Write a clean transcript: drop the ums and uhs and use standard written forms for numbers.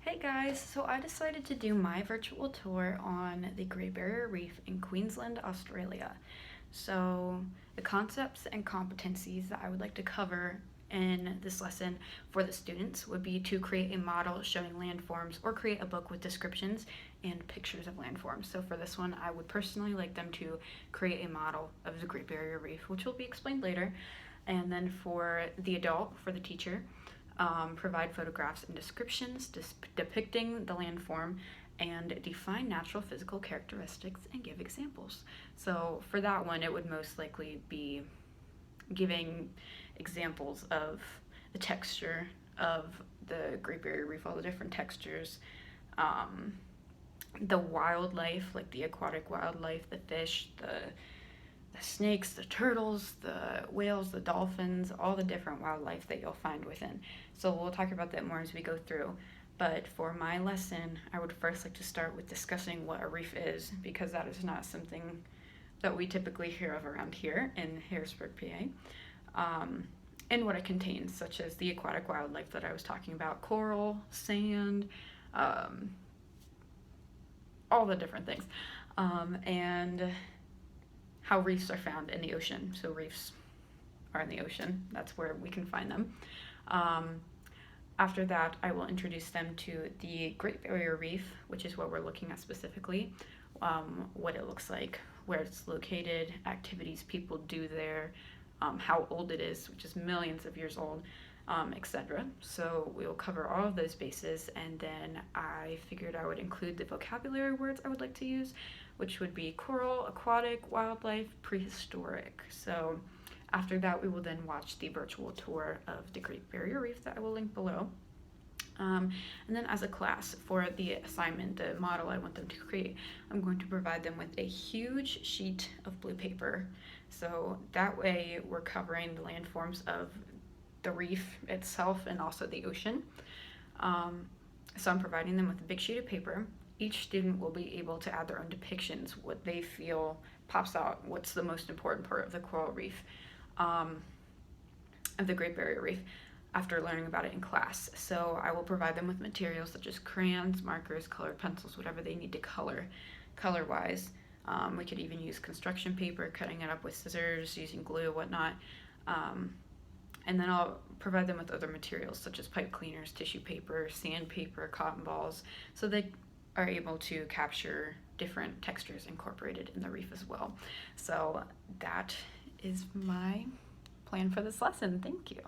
Hey guys, so I decided to do my virtual tour on the Great Barrier Reef in Queensland, Australia. So the concepts and competencies that I would like to cover in this lesson for the students would be to create a model showing landforms or create a book with descriptions and pictures of landforms. So for this one, I would personally like them to create a model of the Great Barrier Reef, which will be explained later. And then for the adult, for the teacher, provide photographs and descriptions depicting the landform and define natural physical characteristics and give examples. So for that one, it would most likely be giving examples of the texture of the Great Barrier Reef, all the different textures, the wildlife, like the aquatic wildlife, the fish, the snakes, the turtles, the whales, the dolphins, all the different wildlife that you'll find within. So we'll talk about that more as we go through. But for my lesson, I would first like to start with discussing what a reef is, because that is not something that we typically hear of around here in Harrisburg, PA, and what it contains, such as the aquatic wildlife that I was talking about, coral, sand, all the different things, and how reefs are found in the ocean. So reefs are in the ocean. That's where we can find them. After that, I will introduce them to the Great Barrier Reef, which is what we're looking at specifically, what it looks like, where it's located, activities people do there, how old it is, which is millions of years old, etc. So we will cover all of those bases, and then I figured I would include the vocabulary words I would like to use, which would be coral, aquatic, wildlife, prehistoric. So after that, we will then watch the virtual tour of the Great Barrier Reef that I will link below. And then as a class, for the assignment, the model I want them to create, I'm going to provide them with a huge sheet of blue paper. So that way we're covering the landforms of the reef itself and also the ocean. So I'm providing them with a big sheet of paper. Each student will be able to add their own depictions, what they feel pops out, what's the most important part of the coral reef, of the Great Barrier Reef, after learning about it in class. So I will provide them with materials such as crayons, markers, colored pencils, whatever they need to color-wise. We could even use construction paper, cutting it up with scissors, using glue, whatnot. And then I'll provide them with other materials such as pipe cleaners, tissue paper, sandpaper, cotton balls, so they are able to capture different textures incorporated in the reef as well. So that is my plan for this lesson. Thank you.